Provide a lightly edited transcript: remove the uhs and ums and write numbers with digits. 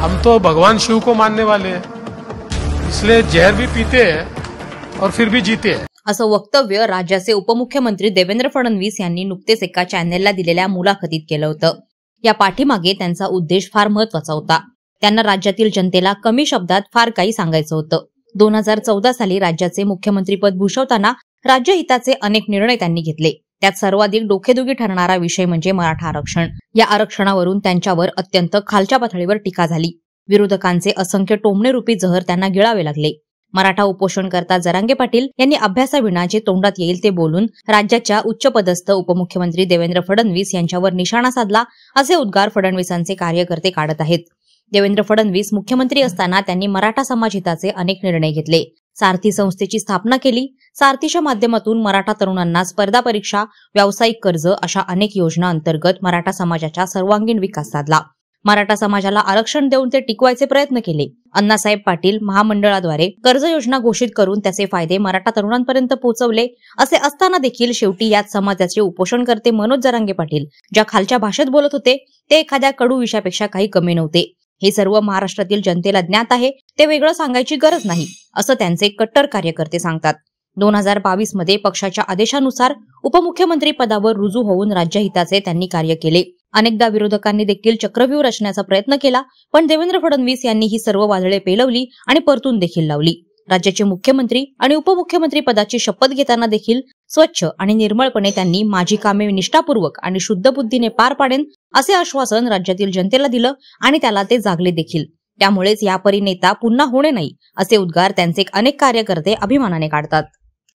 हम तो भगवान शिव को मानने वाले हैं, इसलिए जहर भी पीते हैं और फिर भी जीते हैं। असं वक्तव्य राज्याचे उपमुख्यमंत्री देवेंद्र फडणवीस यांनी नुकतेच एका चॅनेलला दिलेल्या मुलाखतीत केलं होतं। या पाठीमागे त्यांचा उद्देश फार महत्वाचा होता। त्यांना राज्यातील जनतेला कमी शब्दात फार काही सांगायचं होतं। 2014 साली राज्याचे मुख्यमंत्रीपद भूषवताना राज्यहिताचे अनेक निर्णय त्यांनी घेतले। त्यात सर्वाधिक डोकेदुखी ठरणारा विषय म्हणजे मराठा आरक्षण। या आरक्षणावरून त्यांच्यावर अत्यंत खालच्या पातळीवर टीका झाली। विरोधकांचे असंख्य टोमणे रूपी जहर त्यांना गिळावे लागले। मराठा उपोषणकर्ता जरांगे पाटील यांनी अभ्यासाविना जे तोंडात येईल ते बोलून राज्याच्या उच्चपदस्थ उपमुख्यमंत्री देवेंद्र फडणवीस यांच्यावर निशाणा साधला, असे उद्गार फडणवीसांचे कार्यकर्ते काढत आहेत। देवेंद्र फडणवीस मुख्यमंत्री असताना त्यांनी मराठा समाज हिताचे अनेक निर्णय घेतले। सारथी संस्थेची स्थापना केली। सारथीच्या माध्यमातून मराठा तरुणांना स्पर्धा परीक्षा, व्यावसायिक कर्ज अशा अनेक योजना अंतर्गत मराठा समाजाचा सर्वांगीण विकास साधला। मराठा समाजाला आरक्षण देऊन ते टिकवायचे प्रयत्न केले। अण्णासाहेब पाटील महामंडळाद्वारे कर्ज योजना घोषित करून त्याचे फायदे मराठा तरुणांपर्यंत पोहोचवले। असे असताना देखील शेवटी याच समाजाचे उपोषणकर्ते मनोज जरांगे पाटील ज्या खालच्या भाषेत बोलत होते ते एखाद्या कडू विषयापेक्षा काही कमी नव्हते। हे सर्व महाराष्ट्रातील जनतेला ज्ञात आहे, ते वेगळं सांगायची गरज नाही, असं त्यांचे कट्टर कार्यकर्ते सांगतात। 2022 मध्ये पक्षाच्या आदेशानुसार उपमुख्यमंत्री पदावर रुजू होऊन राज्यहिताचे त्यांनी कार्य केले। अनेकदा विरोधकांनी देखील चक्रव्यूह रचण्याचा प्रयत्न केला, पण देवेंद्र फडणवीस यांनी ही सर्व वादळे पेलवली आणि परतून देखील लावली। राज्याचे मुख्यमंत्री आणि उपमुख्यमंत्री पदाची शपथ घेताना देखील स्वच्छ आणि निर्मळपणे त्यांनी माझी कामे निष्ठापूर्वक आणि शुद्ध बुद्धीने पार पाडेन असे आश्वासन राज्यातील जनतेला दिलं आणि त्याला ते जागले देखील। त्यामुळेच यापरी नेता पुन्हा होणे नाही, असे उद्गार त्यांचे अनेक कार्यकर्ते अभिमानाने काढतात।